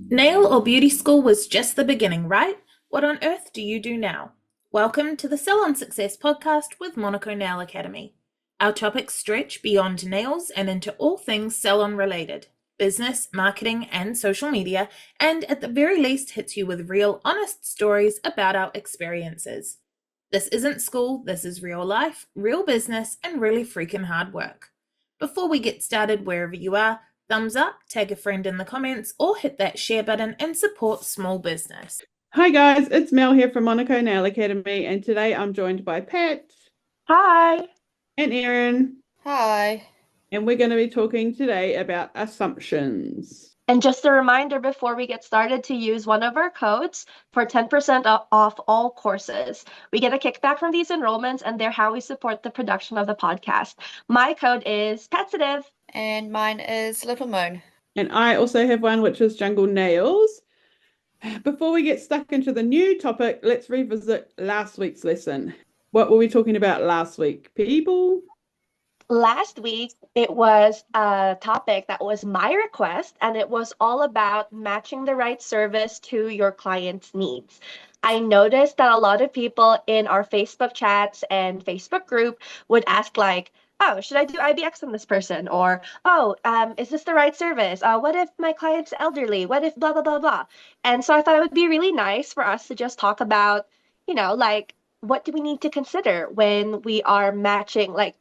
Nail or beauty school was just the beginning, right? What on earth do you do now? Welcome to the Salon Success Podcast with Monaco Nail Academy. Our topics stretch beyond nails and into all things salon related, business, marketing, and social media, and at the very least hits you with real, honest stories about our experiences. This isn't school, this is real life, real business, and really freaking hard work. Before we get started wherever you are, thumbs up, tag a friend in the comments, or hit that share button and support small business. Hi guys, it's Mel here from Monaco Nail Academy, and today I'm joined by Pat Hi. and Erin, Hi. and we're going to be talking today about assumptions. And just a reminder before we get started to use one of our codes for 10% off all courses. We get a kickback from these enrollments, and they're how we support the production of the podcast. My code is Patsitive. And mine is Little Moon. And I also have one which is Jungle Nails. Before we get stuck into the new topic, let's revisit last week's lesson. What were we talking about last week, people? Last week, it was a topic that was my request, and it was all about matching the right service to your client's needs. I noticed that a lot of people in our Facebook chats and Facebook group would ask like, oh, should I do IBX on this person? Or, oh, is this the right service? What if my client's elderly? What if blah, blah, blah, blah? And so I thought it would be really nice for us to just talk about, like, what do we need to consider when we are matching, like,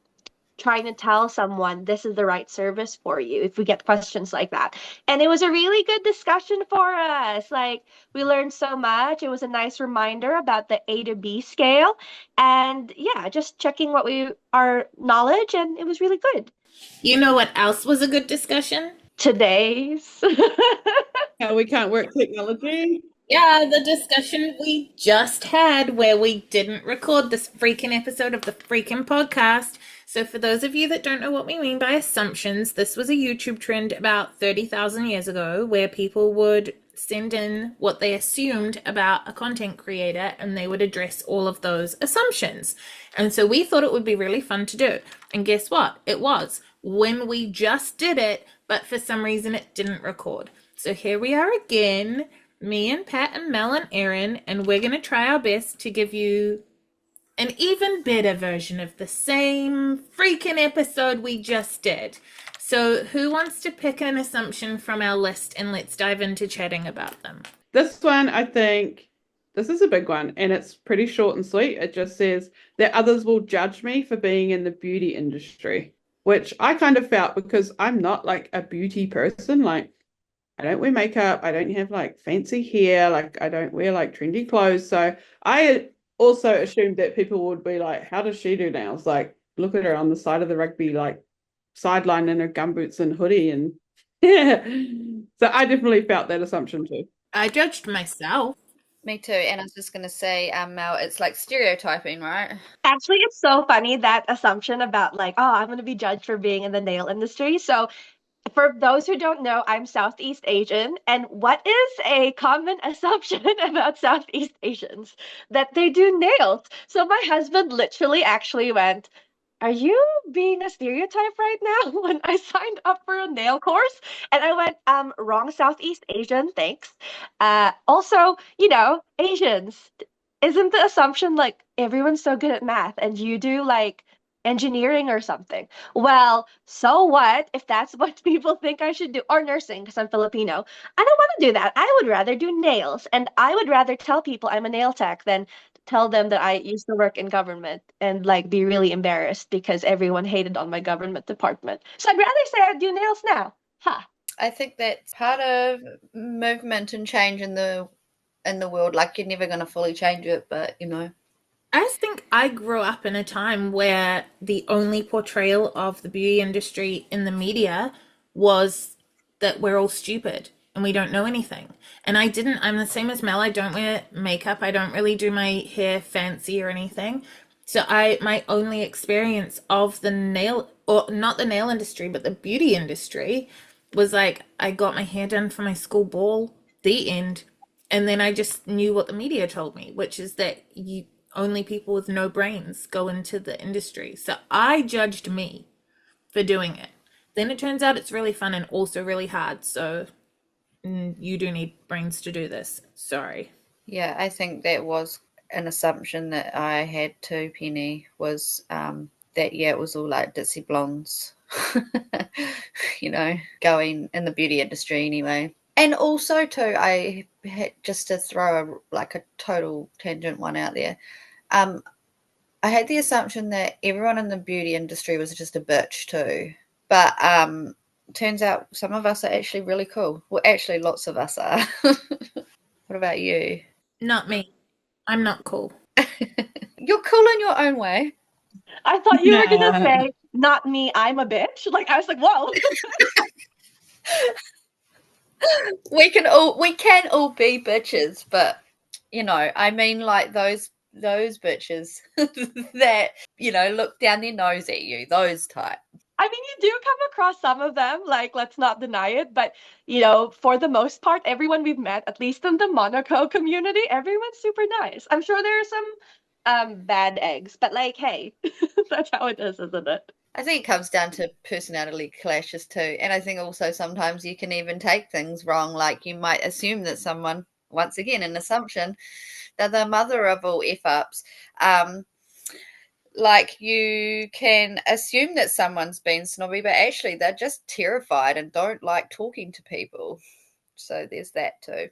trying to tell someone this is the right service for you if we get questions like that. And it was a really good discussion for us. Like, we learned so much. It was a nice reminder about the A to B scale. And yeah, just checking our knowledge, and it was really good. You know what else was a good discussion? Today's. How we can't work technology. Yeah, the discussion we just had where we didn't record this freaking episode of the freaking podcast. So for those of you that don't know what we mean by assumptions, this was a YouTube trend about 30,000 years ago where people would send in what they assumed about a content creator and they would address all of those assumptions. And so we thought it would be really fun to do. And guess what? It was when we just did it, but for some reason it didn't record. So here we are again, me and Pat and Mel and Erin, and we're going to try our best to give you an even better version of the same freaking episode we just did. So who wants to pick an assumption from our list, and let's dive into chatting about them? This one, I think, this is a big one, and it's pretty short and sweet. It just says that others will judge me for being in the beauty industry, which I kind of felt because I'm not like a beauty person. Like, I don't wear makeup. I don't have like fancy hair. Like, I don't wear like trendy clothes. So I also assumed that people would be like, how does she do nails? Like, look at her on the side of the rugby, like sideline in her gumboots and hoodie. And yeah. So I definitely felt that assumption too. I judged myself. Me too. And I was just going to say, Mel, it's like stereotyping, right? Actually, it's so funny, that assumption about like, oh, I'm going to be judged for being in the nail industry. So for those who don't know, I'm Southeast Asian. And what is a common assumption about Southeast Asians? That they do nails. So my husband literally actually went, are you being a stereotype right now? When I signed up for a nail course. And I went, wrong Southeast Asian, thanks. Also, Asians, isn't the assumption like everyone's so good at math and you do like engineering or something? Well, so what if that's what people think I should do? Or nursing, because I'm Filipino. I don't want to do that. I would rather do nails. And I would rather tell people I'm a nail tech than tell them that I used to work in government and like be really embarrassed because everyone hated on my government department. So I'd rather say I do nails now. Ha. I think that's part of movement and change in the world. Like, you're never going to fully change it, but I think I grew up in a time where the only portrayal of the beauty industry in the media was that we're all stupid and we don't know anything. And I'm the same as Mel. I don't wear makeup. I don't really do my hair fancy or anything. So my only experience of the nail, or not the nail industry, but the beauty industry was like, I got my hair done for my school ball, the end. And then I just knew what the media told me, which is that only people with no brains go into the industry. So I judged me for doing it. Then it turns out it's really fun and also really hard. So You do need brains to do this. Sorry. Yeah, I think that was an assumption that I had too, Penny, was that, yeah, it was all like ditzy blondes, going in the beauty industry anyway. And also, too, I had, just to throw a total tangent one out there, I had the assumption that everyone in the beauty industry was just a bitch too. But turns out some of us are actually really cool. Well, actually, lots of us are. What about you? Not me. I'm not cool. You're cool in your own way. I thought you were gonna say, "Not me, I'm a bitch." Like I was like, "Whoa." We can all be bitches, but I mean, like those bitches that look down their nose at you, those type. I mean, you do come across some of them, like, let's not deny it, but, for the most part, everyone we've met, at least in the Monaco community, everyone's super nice. I'm sure there are some bad eggs, but, like, hey, that's how it is, isn't it? I think it comes down to personality clashes too. And I think also sometimes you can even take things wrong. Like you might assume that someone, once again, an assumption, that the mother of all F-ups, like you can assume that someone's been snobby, but actually they're just terrified and don't like talking to people. So there's that too.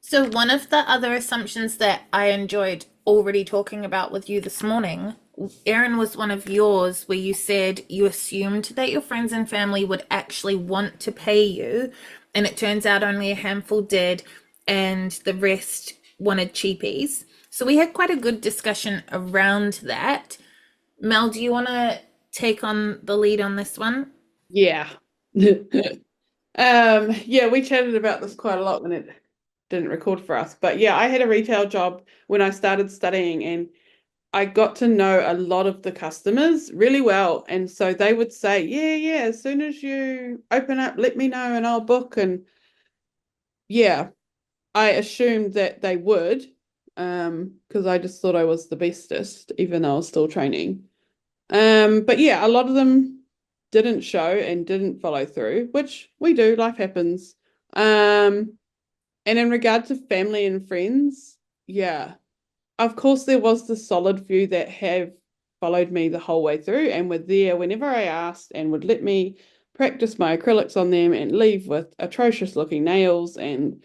So one of the other assumptions that I enjoyed already talking about with you this morning, Erin, was one of yours where you said you assumed that your friends and family would actually want to pay you, and it turns out only a handful did, and the rest wanted cheapies. So we had quite a good discussion around that. Mel, do you want to take on the lead on this one? Yeah. Yeah, we chatted about this quite a lot when it didn't record for us. But yeah, I had a retail job when I started studying, and I got to know a lot of the customers really well. And so they would say, yeah, as soon as you open up, let me know and I'll book. And yeah, I assumed that they would, because I just thought I was the bestest, even though I was still training. But yeah, a lot of them didn't show and didn't follow through, which we do, life happens. And in regard to family and friends, yeah, of course there was the solid few that have followed me the whole way through and were there whenever I asked and would let me practice my acrylics on them and leave with atrocious looking nails. And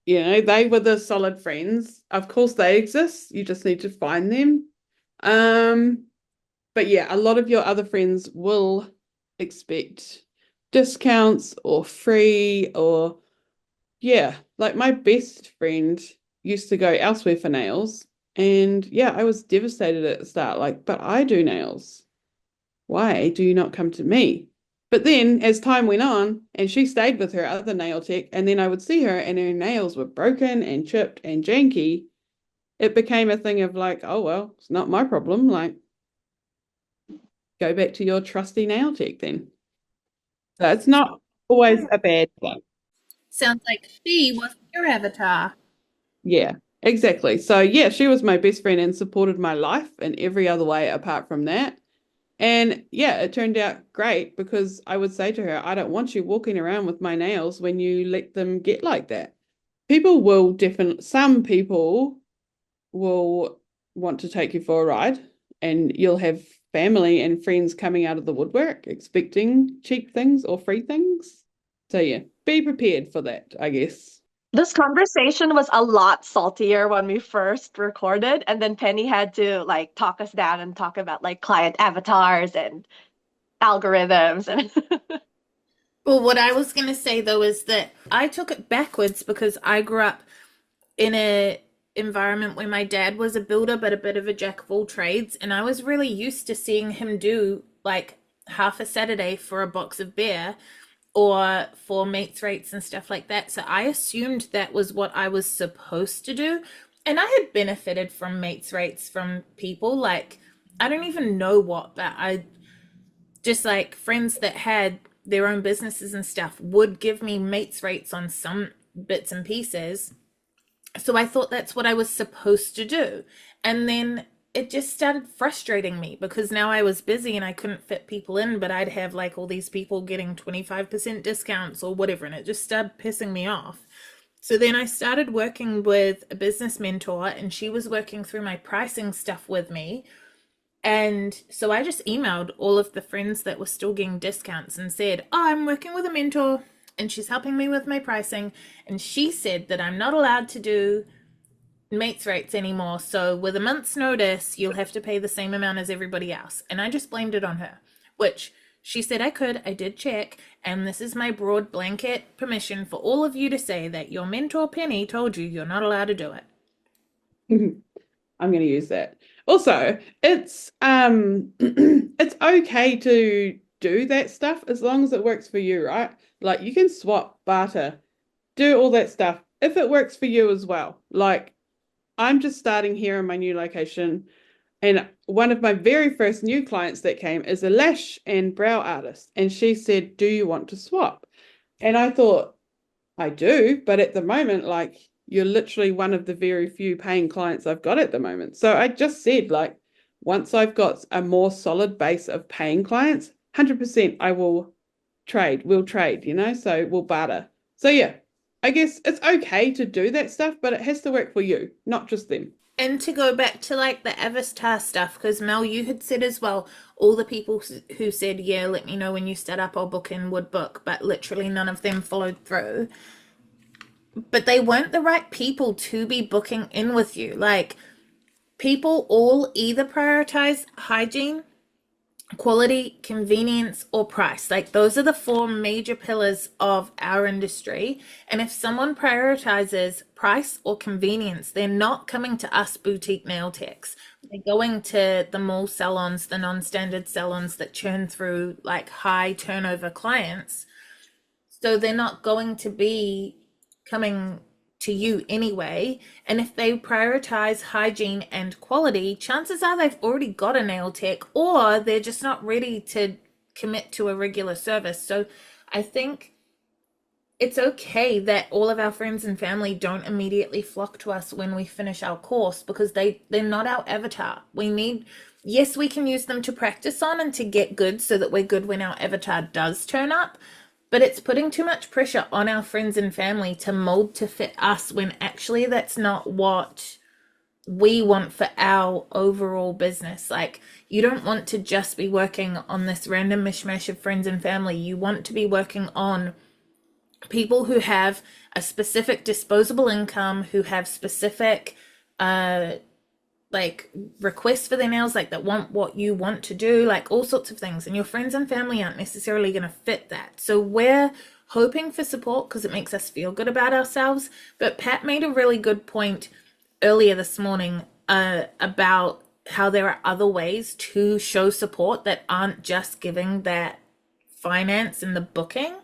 they were the solid friends. Of course they exist, you just need to find them. But yeah, a lot of your other friends will expect discounts or free, or yeah, like my best friend used to go elsewhere for nails, and yeah, I was devastated at the start, like, but I do nails. Why do you not come to me? But then as time went on and she stayed with her other nail tech, and then I would see her and her nails were broken and chipped and janky, it became a thing of like, oh, well, it's not my problem. Like, go back to your trusty nail tech then. So it's not always a bad thing. Sounds like she was your avatar. Yeah, exactly. So yeah, she was my best friend and supported my life in every other way apart from that. And yeah, it turned out great because I would say to her, I don't want you walking around with my nails when you let them get like that. Some people will want to take you for a ride, and you'll have family and friends coming out of the woodwork expecting cheap things or free things. So yeah, be prepared for that, I guess. This conversation was a lot saltier when we first recorded, and then Penny had to like talk us down and talk about like client avatars and algorithms and Well, what I was going to say though is that I took it backwards because I grew up in a environment where my dad was a builder but a bit of a jack of all trades, and I was really used to seeing him do like half a Saturday for a box of beer or for mates rates and stuff like that. So I assumed that was what I was supposed to do, and I had benefited from mates rates from people like, I don't even know what, but I just like friends that had their own businesses and stuff would give me mates rates on some bits and pieces. So I thought that's what I was supposed to do. And then it just started frustrating me because now I was busy and I couldn't fit people in, but I'd have like all these people getting 25% discounts or whatever, and it just started pissing me off. So then I started working with a business mentor, and she was working through my pricing stuff with me. And so I just emailed all of the friends that were still getting discounts and said, "Oh, I'm working with a mentor and she's helping me with my pricing. And she said that I'm not allowed to do mates rates anymore. So with a month's notice, you'll have to pay the same amount as everybody else." And I just blamed it on her, which she said I could. I did check. And this is my broad blanket permission for all of you to say that your mentor Penny told you you're not allowed to do it. I'm going to use that. Also, it's it's okay to do that stuff as long as it works for you, right? Like you can swap, barter, do all that stuff if it works for you as well. Like I'm just starting here in my new location, and one of my very first new clients that came is a lash and brow artist, and she said, "Do you want to swap?" And I thought, I do, but at the moment, like you're literally one of the very few paying clients I've got at the moment. So I just said, like, once I've got a more solid base of paying clients, 100% I will trade, we'll trade, so we'll barter. So yeah, I guess it's okay to do that stuff, but it has to work for you, not just them. And to go back to like the avatar stuff, because Mel, you had said as well, all the people who said, yeah, let me know when you start up, I'll book in, would book, but literally none of them followed through. But they weren't the right people to be booking in with you. Like, people all either prioritize hygiene, quality, convenience, or price. Like, those are the four major pillars of our industry. And if someone prioritizes price or convenience, they're not coming to us boutique nail techs. They're going to the mall salons, the non-standard salons that churn through like high turnover clients. So they're not going to be coming to you anyway. And if they prioritize hygiene and quality, chances are they've already got a nail tech, or they're just not ready to commit to a regular service. So I think it's okay that all of our friends and family don't immediately flock to us when we finish our course, because they're not our avatar. Yes, we can use them to practice on and to get good so that we're good when our avatar does turn up. But it's putting too much pressure on our friends and family to mold to fit us, when actually that's not what we want for our overall business. Like, you don't want to just be working on this random mishmash of friends and family. You want to be working on people who have a specific disposable income, who have specific like requests for their nails, like that want what you want to do, like all sorts of things. And your friends and family aren't necessarily going to fit that. So we're hoping for support because it makes us feel good about ourselves. But Pat made a really good point earlier this morning about how there are other ways to show support that aren't just giving that finance and the booking.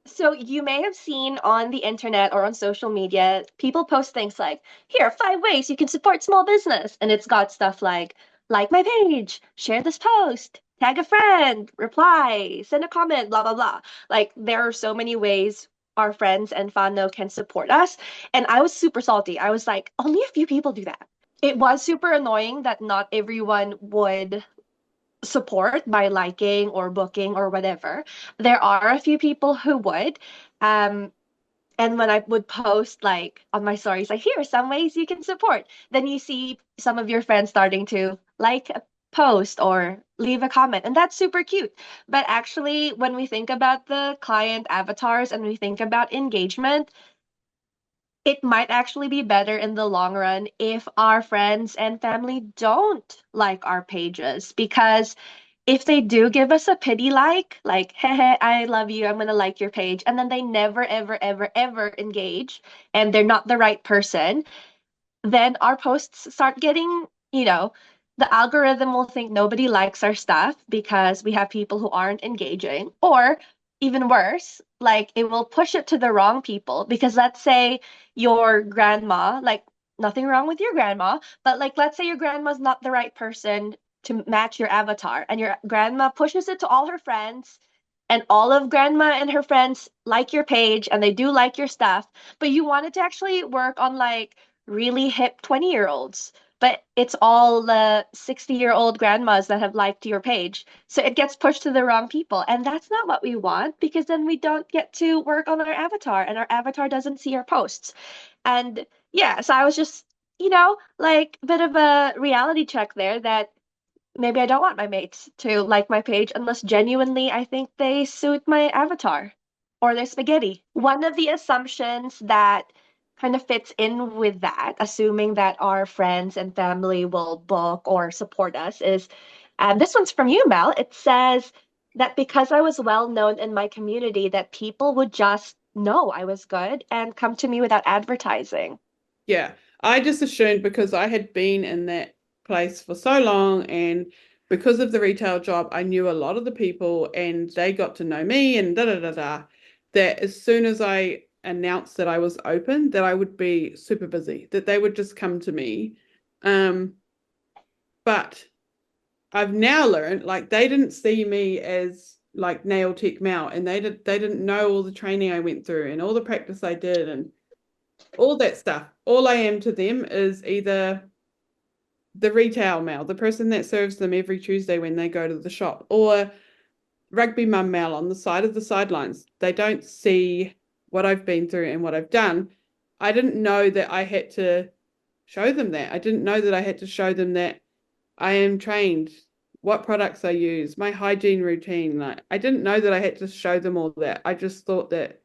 So you may have seen on the internet or on social media, people post things like, here are 5 ways you can support small business. And it's got stuff like my page, share this post, tag a friend, reply, send a comment, blah, blah, blah. Like, there are so many ways our friends and whānau can support us. And I was super salty. I was like, only a few people do that. It was super annoying that not everyone would support by liking or booking or whatever. There are a few people who would. And when I would post like on my stories, like, here are some ways you can support, then you see some of your friends starting to like a post or leave a comment. And that's super cute. But actually, when we think about the client avatars and we think about engagement, it might actually be better in the long run if our friends and family don't like our pages, because if they do give us a pity hey, I love you, I'm gonna like your page, and then they never, ever, ever, ever engage and they're not the right person, then our posts start getting, the algorithm will think nobody likes our stuff because we have people who aren't engaging. Or even worse, like, it will push it to the wrong people, because let's say your grandma, like, nothing wrong with your grandma, but like, let's say your grandma's not the right person to match your avatar, and your grandma pushes it to all her friends, and all of grandma and her friends like your page and they do like your stuff, but you wanted to actually work on like really hip 20-year-olds, but it's all the 60-year-old grandmas that have liked your page. So it gets pushed to the wrong people. And that's not what we want, because then we don't get to work on our avatar and our avatar doesn't see our posts. And yeah, so I was just, like a bit of a reality check there that maybe I don't want my mates to like my page unless genuinely I think they suit my avatar or they're spaghetti. One of the assumptions that kind of fits in with that, assuming that our friends and family will book or support us, is this one's from you, Mel. It says that because I was well known in my community, that people would just know I was good and come to me without advertising. Yeah, I just assumed because I had been in that place for so long, and because of the retail job, I knew a lot of the people and they got to know me and da da da da, that as soon as I announced that I was open, that I would be super busy, that they would just come to me. But I've now learned, like, they didn't see me as like nail tech Mel, and they didn't know all the training I went through and all the practice I did and all that stuff. All I am to them is either the retail Mel, the person that serves them every Tuesday when they go to the shop, or rugby mum Mel on the side of the sidelines. They don't see what I've been through and what I've done. I didn't know that I had to show them that. I didn't know that I had to show them that I am trained, what products I use, my hygiene routine. Like, I didn't know that I had to show them all that. I just thought that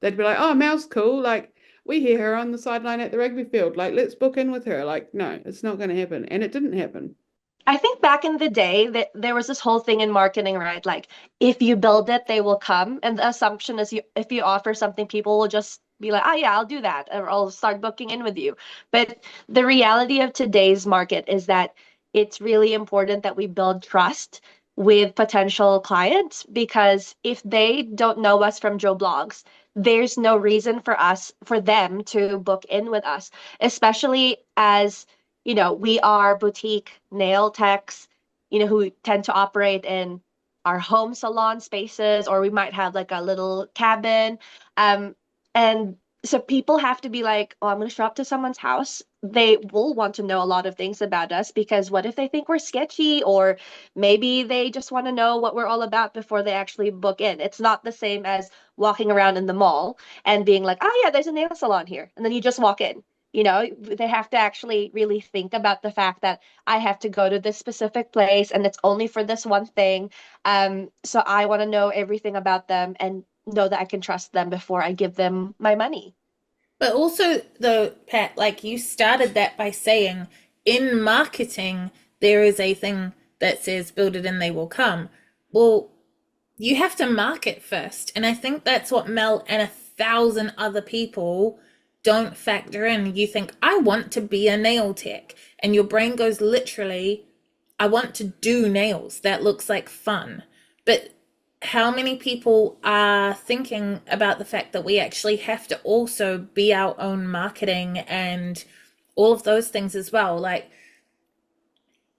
they'd be like, oh, Mel's cool. Like, we hear her on the sideline at the rugby field. Like, let's book in with her. Like, no, it's not going to happen. And it didn't happen. I think back in the day that there was this whole thing in marketing, right? Like, if you build it, they will come. And the assumption is if you offer something, people will just be like, oh yeah, I'll do that, or I'll start booking in with you. But the reality of today's market is that it's really important that we build trust with potential clients, because if they don't know us from Joe Blogs, there's no reason for them to book in with us, especially as we are boutique nail techs, who tend to operate in our home salon spaces, or we might have like a little cabin. And so people have to be like, oh, I'm going to show up to someone's house. They will want to know a lot of things about us, because what if they think we're sketchy, or maybe they just want to know what we're all about before they actually book in. It's not the same as walking around in the mall and being like, oh yeah, there's a nail salon here. And then you just walk in. They have to actually really think about the fact that I have to go to this specific place and it's only for this one thing. So I want to know everything about them and know that I can trust them before I give them my money. But also, though, Pat, like you started that by saying in marketing, there is a thing that says build it and they will come. Well, you have to market first. And I think that's what Mel and 1,000 other people don't factor in. You think, I want to be a nail tech. And your brain goes literally, I want to do nails. That looks like fun. But how many people are thinking about the fact that we actually have to also be our own marketing and all of those things as well? Like,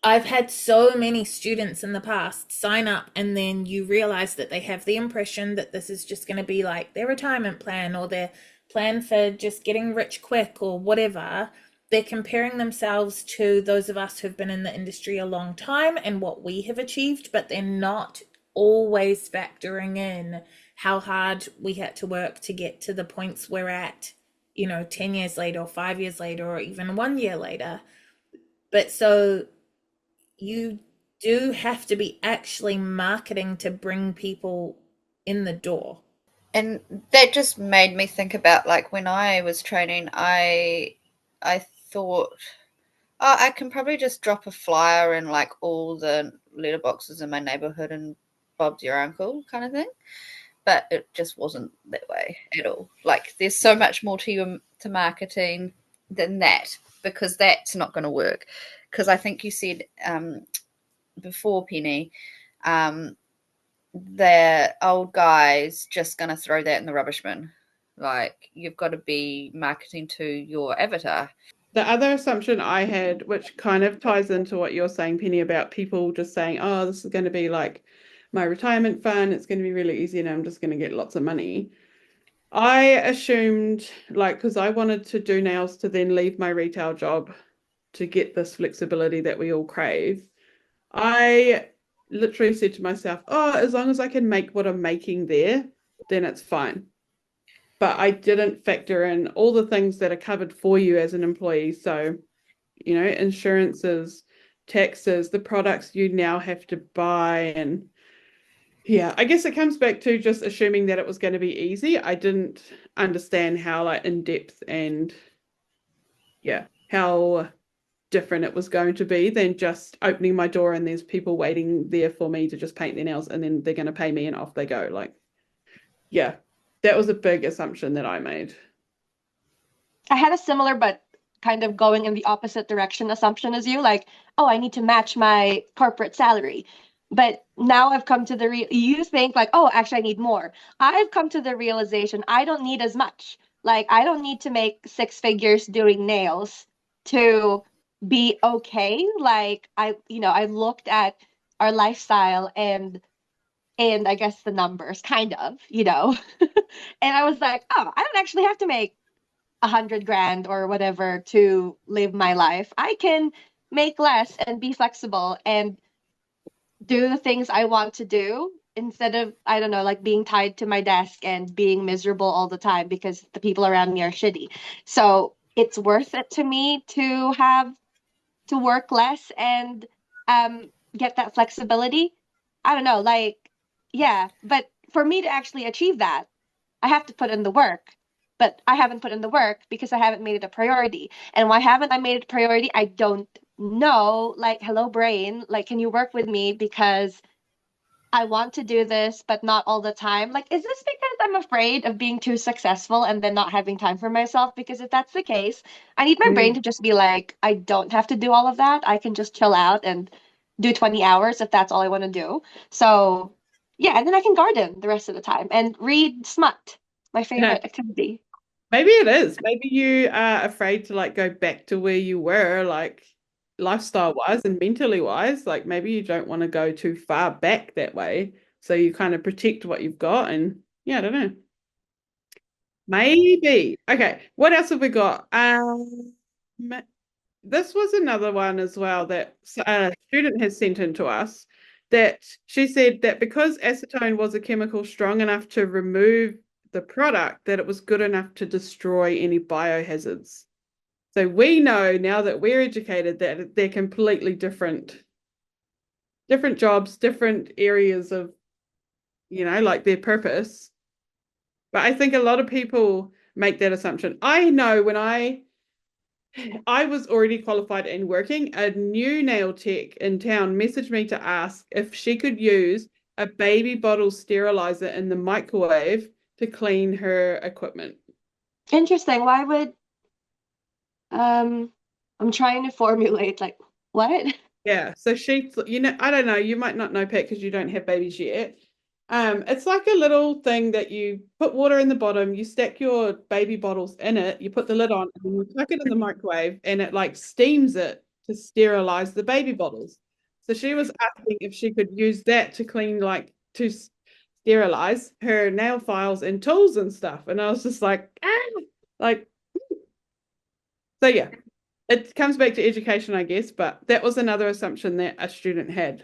I've had so many students in the past sign up, and then you realize that they have the impression that this is just going to be like their retirement plan or their plan for just getting rich quick or whatever. They're comparing themselves to those of us who've been in the industry a long time and what we have achieved, but they're not always factoring in how hard we had to work to get to the points we're at, 10 years later or 5 years later or even 1 year later. But so you do have to be actually marketing to bring people in the door. And that just made me think about, like, when I was training, I thought, oh, I can probably just drop a flyer in like all the letterboxes in my neighborhood and Bob's your uncle kind of thing. But it just wasn't that way at all. Like, there's so much more to marketing than that, because that's not going to work. Because I think you said before, Penny, the old guy's just going to throw that in the rubbish bin. Like, you've got to be marketing to your avatar. The other assumption I had, which kind of ties into what you're saying, Penny, about people just saying, oh, this is going to be like my retirement fund. It's going to be really easy and I'm just going to get lots of money. I assumed, like, because I wanted to do nails to then leave my retail job to get this flexibility that we all crave, I literally said to myself, oh, as long as I can make what I'm making there, then it's fine. But I didn't factor in all the things that are covered for you as an employee. So, you know, insurances, taxes, the products you now have to buy. And yeah, I guess it comes back to just assuming that it was going to be easy. I didn't understand how like in depth and how different it was going to be than just opening my door and there's people waiting there for me to just paint their nails and then they're going to pay me and off they go. Like, yeah, that was a big assumption that I made. I had a similar but kind of going in the opposite direction assumption as you, like, oh, I need to match my corporate salary. But now I've come to you think like, oh, actually I need more. I've come to the realization I don't need as much. Like, I don't need to make 6 figures doing nails to be okay. Like, I looked at our lifestyle and I guess the numbers kind of, and I was like, oh, I don't actually have to make 100 grand or whatever to live my life. I can make less and be flexible and do the things I want to do instead of, I don't know, like being tied to my desk and being miserable all the time because the people around me are shitty. So it's worth it to me to have to work less and get that flexibility. I don't know, like, yeah, but for me to actually achieve that, I have to put in the work. But I haven't put in the work because I haven't made it a priority. And why haven't I made it a priority? I don't know. Like, hello, brain. Like, can you work with me? Because I want to do this, but not all the time. Like, is this because I'm afraid of being too successful and then not having time for myself? Because if that's the case, I need my brain to just be like, I don't have to do all of that. I can just chill out and do 20 hours if that's all I want to do. So, yeah, and then I can garden the rest of the time and read smut, my favorite activity. Maybe it is. Maybe you are afraid to like go back to where you were, like lifestyle wise and mentally wise. Like maybe you don't want to go too far back that way. So you kind of protect what you've got. And yeah, I don't know. Maybe. Okay. What else have we got? This was another one as well that a student has sent in to us, that she said that because acetone was a chemical strong enough to remove the product, that it was good enough to destroy any biohazards. So we know now that we're educated that they're completely different jobs, different areas of, like their purpose. But I think a lot of people make that assumption. I know when I was already qualified and working, a new nail tech in town messaged me to ask if she could use a baby bottle sterilizer in the microwave to clean her equipment. Interesting. Why would I'm trying to formulate like what? Yeah, so she, I don't know, you might not know, Pat, because you don't have babies yet. It's like a little thing that you put water in the bottom, you stack your baby bottles in it, you put the lid on, and then you tuck it in the microwave, and it like steams it to sterilize the baby bottles. So she was asking if she could use that to clean, like to sterilize her nail files and tools and stuff. And I was just like, like, so yeah, it comes back to education, I guess, but that was another assumption that a student had.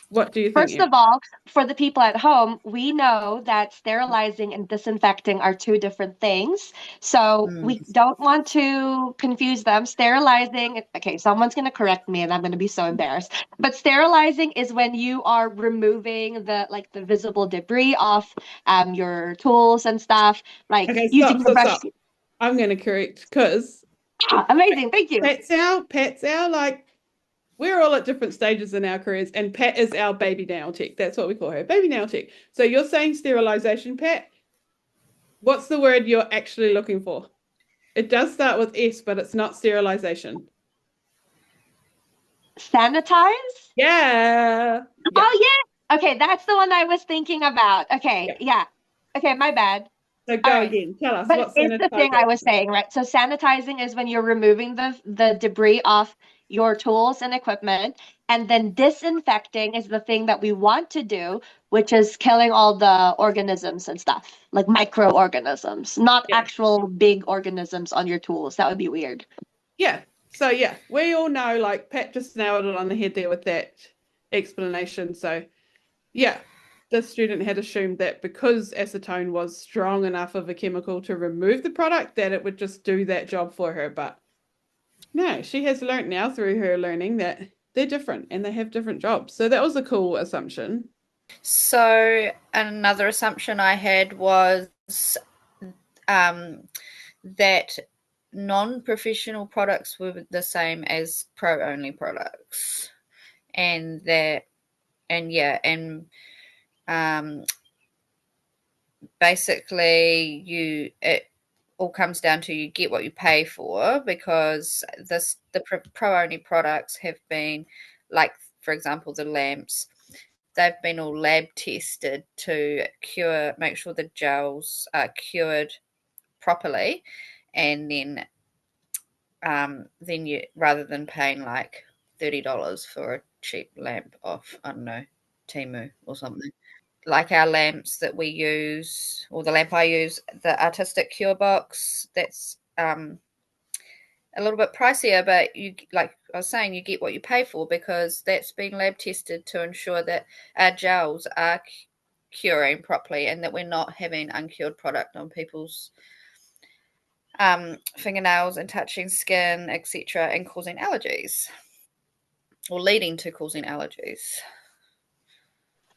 What do you think? First of all, for the people at home, we know that sterilizing and disinfecting are 2 different things. So we don't want to confuse them. Sterilizing, okay, someone's going to correct me and I'm going to be so embarrassed. But sterilizing is when you are removing the visible debris off your tools and stuff, like using the brush. Stop. I'm going to correct because amazing, thank you. Pat's our like, we're all at different stages in our careers, and Pat is our baby nail tech. That's what we call her, baby nail tech. So you're saying sterilization, Pat. What's the word you're actually looking for? It does start with S, but it's not sterilization. Sanitize? Yeah. Oh, yeah. Okay, that's the one I was thinking about. Okay, yeah. Okay, my bad. So go again. Tell us. But it's the thing I was saying, right? So sanitizing is when you're removing the debris off your tools and equipment. And then disinfecting is the thing that we want to do, which is killing all the organisms and stuff, like microorganisms, not actual big organisms on your tools. That would be weird. Yeah. So yeah, we all know, like Pat just nailed it on the head there with that explanation. So yeah, the student had assumed that because acetone was strong enough of a chemical to remove the product, that it would just do that job for her. But no, she has learned now through her learning that they're different and they have different jobs. So that was a cool assumption. So another assumption I had was that non-professional products were the same as pro-only products, and basically it all comes down to you get what you pay for, because the pro-only products have been, like, for example, the lamps, they've been all lab tested to make sure the gels are cured properly, and then you, rather than paying like $30 for a cheap lamp off, I don't know, Temu or something. Like our lamps that we use, or the lamp I use, the artistic cure box, that's a little bit pricier, but you, like I was saying, you get what you pay for, because that's been lab tested to ensure that our gels are curing properly and that we're not having uncured product on people's fingernails and touching skin, etc., and causing allergies, or leading to causing allergies.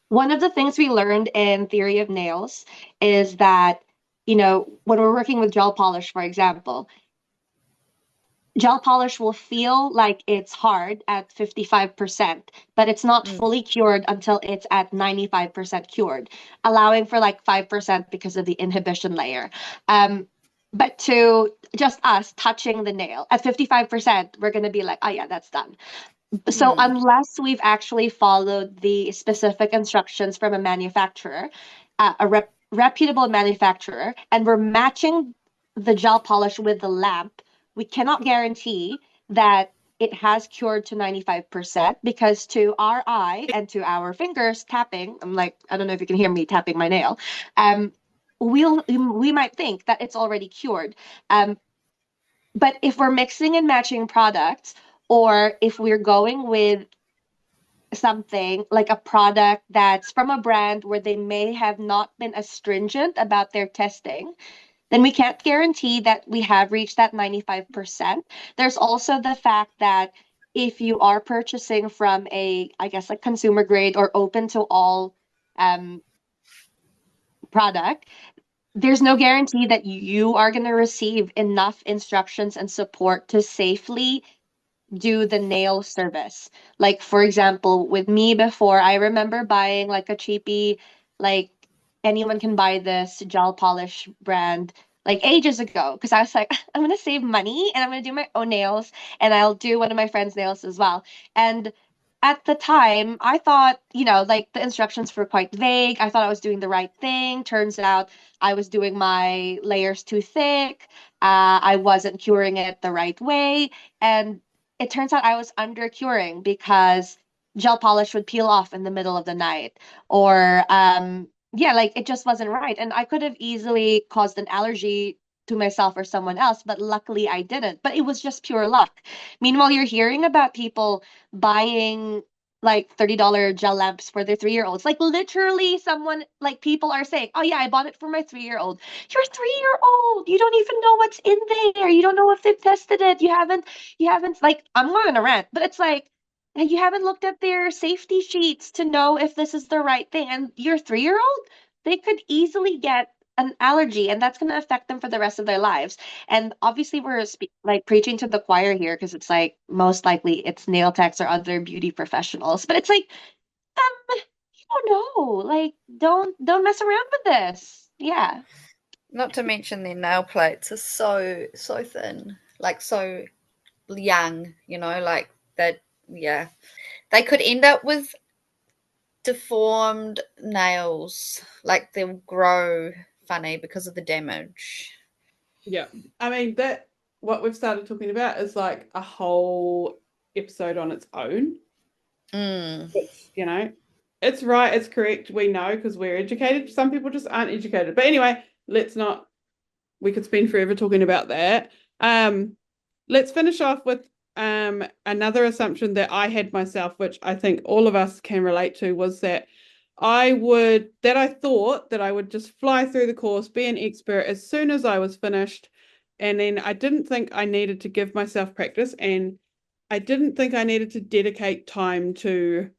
One of the things we learned in theory of nails is that, when we're working with gel polish, for example, gel polish will feel like it's hard at 55%, but it's not fully cured until it's at 95% cured, allowing for like 5% because of the inhibition layer. But to just us touching the nail at 55%, we're going to be like, oh yeah, that's done. So unless we've actually followed the specific instructions from a manufacturer, reputable manufacturer, and we're matching the gel polish with the lamp, we cannot guarantee that it has cured to 95%, because to our eye and to our fingers tapping, I'm like, I don't know if you can hear me tapping my nail, we might think that it's already cured. But if we're mixing and matching products, or if we're going with something like a product that's from a brand where they may have not been as stringent about their testing, then we can't guarantee that we have reached that 95%. There's also the fact that if you are purchasing from I guess, like consumer grade or open to all product, there's no guarantee that you are going to receive enough instructions and support to safely do the nail service. Like, for example, with me before, I remember buying like a cheapy, like anyone can buy this gel polish brand like ages ago, because I was like, I'm gonna save money and I'm gonna do my own nails, and I'll do one of my friend's nails as well. And at the time, I thought, like the instructions were quite vague. I thought I was doing the right thing. Turns out I was doing my layers too thick. I wasn't curing it the right way. And it turns out I was under curing because gel polish would peel off in the middle of the night, or yeah, like it just wasn't right, and I could have easily caused an allergy to myself or someone else, but luckily I didn't. But it was just pure luck. Meanwhile, you're hearing about people buying like $30 gel lamps for their 3-year-olds. Like literally someone, like people are saying, oh yeah, I bought it for my 3-year-old. Your 3-year-old, you don't even know what's in there. You don't know if they've tested it. You haven't, like, I'm going on a rant, but it's like, you haven't looked at their safety sheets to know if this is the right thing. And your 3-year-old, they could easily get an allergy, and that's going to affect them for the rest of their lives. And obviously, we're like preaching to the choir here, because it's like most likely it's nail techs or other beauty professionals. But it's like, you don't know. Like, don't mess around with this. Yeah. Not to mention their nail plates are so thin, like so young, like that. Yeah, they could end up with deformed nails, like they'll grow funny because of the damage. Yeah. I mean, what we've started talking about is like a whole episode on its own. Which, it's right, it's correct. We know because we're educated. Some people just aren't educated. But anyway, we could spend forever talking about that. Let's finish off with another assumption that I had myself, which I think all of us can relate to, was that I thought that I would just fly through the course, be an expert as soon as I was finished. And then I didn't think I needed to give myself practice, and I didn't think I needed to dedicate time to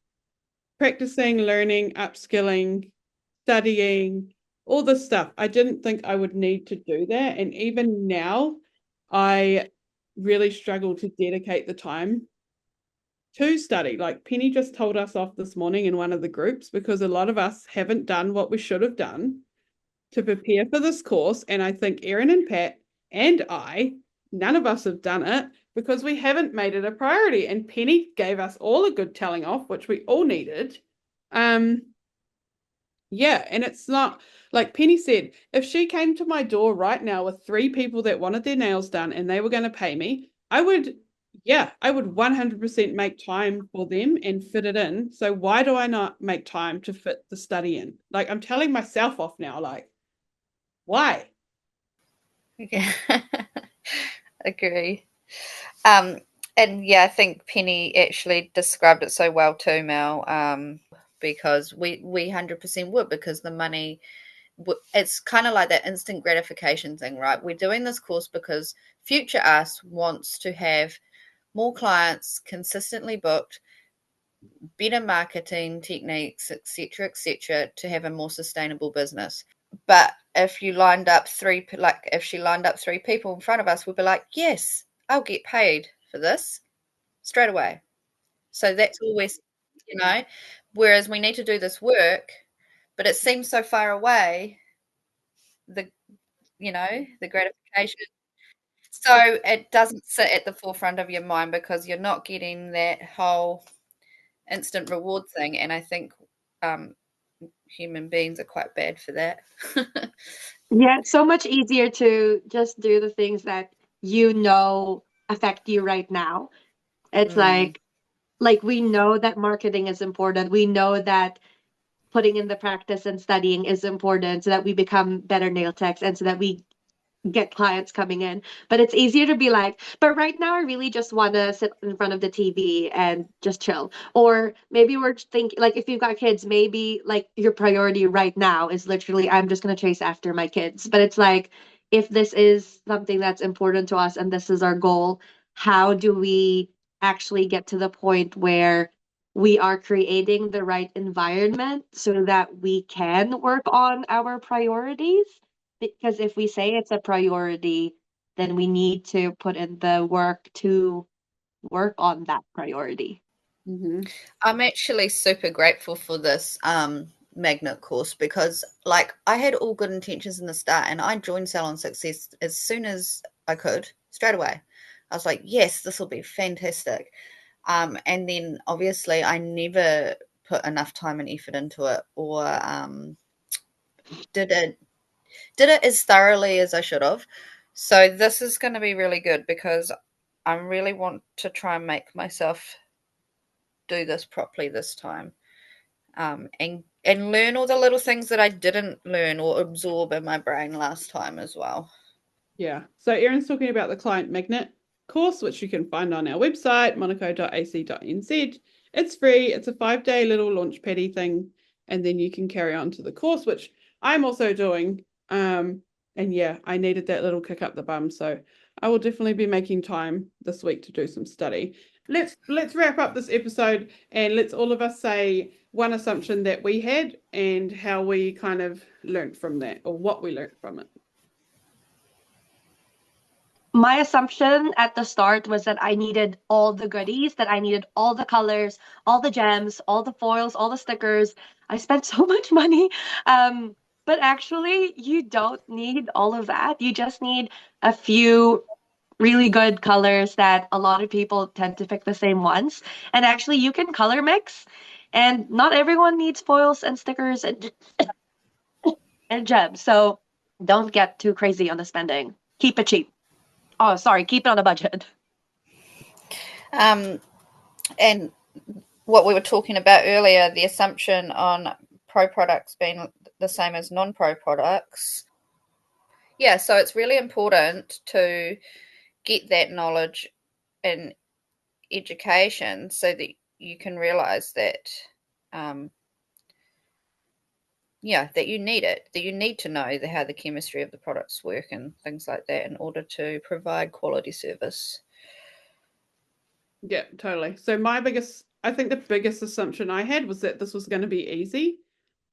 practicing, learning, upskilling, studying, all this stuff. I didn't think I would need to do that. And even now, I really struggle to dedicate the time to study. Like Penny just told us off this morning in one of the groups because a lot of us haven't done what we should have done to prepare for this course. And I think Erin and Pat and none of us have done it because we haven't made it a priority. And Penny gave us all a good telling off, which we all needed. Yeah, and it's not like Penny said, if she came to my door right now with 3 people that wanted their nails done and they were going to pay me, I would 100% make time for them and fit it in. So why do I not make time to fit the study in? Like I'm telling myself off now, like, why? Yeah. Agree. And yeah, I think Penny actually described it so well too, Mel. Because we 100% would, because the money, it's kind of like that instant gratification thing, right? We're doing this course because future us wants to have more clients, consistently booked, better marketing techniques, etc., to have a more sustainable business. But if you lined up if she lined up 3 people in front of us, we'd be like, yes, I'll get paid for this straight away. So that's always, whereas we need to do this work, but it seems so far away, the gratification. So it doesn't sit at the forefront of your mind because you're not getting that whole instant reward thing. And I think human beings are quite bad for that. Yeah, it's so much easier to just do the things that affect you right now. It's like we know that marketing is important. We know that putting in the practice and studying is important so that we become better nail techs and so that we get clients coming in. But it's easier to be like, but right now I really just want to sit in front of the TV and just chill. Or maybe we're thinking, like, if you've got kids, maybe like your priority right now is literally, I'm just going to chase after my kids. But it's like, if this is something that's important to us and this is our goal, how do we actually get to the point where we are creating the right environment so that we can work on our priorities? Because if we say it's a priority, then we need to put in the work to work on that priority. Mm-hmm. I'm actually super grateful for this magnet course because, like, I had all good intentions in the start and I joined Salon Success as soon as I could, straight away. I was like, yes, this will be fantastic. And then obviously I never put enough time and effort into it, or did it as thoroughly as I should have. So this is going to be really good because I really want to try and make myself do this properly this time, and learn all the little things that I didn't learn or absorb in my brain last time as well. Yeah. So Erin's talking about the client magnet course, which you can find on our website, monaco.ac.nz. It's free. It's a 5-day little launch paddy thing. And then you can carry on to the course, which I'm also doing. And yeah, I needed that little kick up the bum. So I will definitely be making time this week to do some study. Let's wrap up this episode and let's all of us say one assumption that we had and how we kind of learned from that, or what we learned from it. My assumption at the start was that I needed all the goodies, that I needed all the colors, all the gems, all the foils, all the stickers. I spent so much money. But actually, you don't need all of that. You just need a few really good colors that a lot of people tend to pick the same ones. And actually, you can color mix. And not everyone needs foils and stickers and gems. So don't get too crazy on the spending. Keep it cheap. Oh, sorry, keep it on a budget. And what we were talking about earlier, the assumption on pro products being the same as non-pro products. Yeah, so it's really important to get that knowledge and education so that you can realize that that you need it, that you need to know how the chemistry of the products work and things like that in order to provide quality service. Yeah, totally. So I think the biggest assumption I had was that this was going to be easy,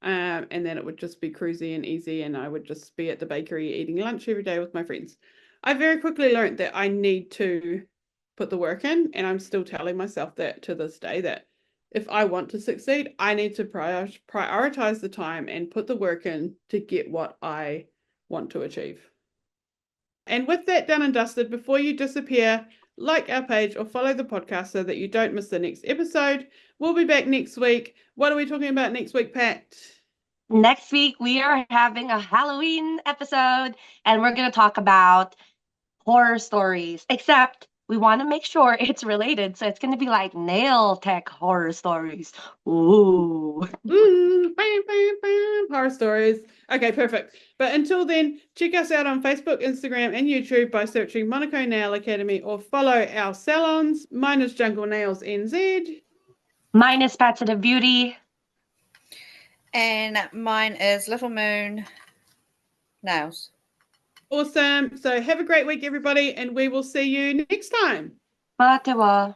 and then it would just be cruisy and easy, and I would just be at the bakery eating lunch every day with my friends. I very quickly learned that I need to put the work in, and I'm still telling myself that to this day, that if I want to succeed, I need to prioritize the time and put the work in to get what I want to achieve. And with that done and dusted, before you disappear, like our page or follow the podcast so that you don't miss the next episode. We'll be back next week. What are we talking about next week, Pat? Next week, we are having a Halloween episode, and we're going to talk about horror stories, except we want to make sure it's related. So it's going to be like nail tech horror stories. Ooh. Ooh, bam, bam, bam, horror stories. Okay, perfect. But until then, check us out on Facebook, Instagram, and YouTube by searching Monaco Nail Academy, or follow our salons. Mine is Jungle Nails NZ. Mine is Pats of Beauty. And mine is Little Moon Nails. Awesome. So have a great week, everybody, and we will see you next time. Malatewa.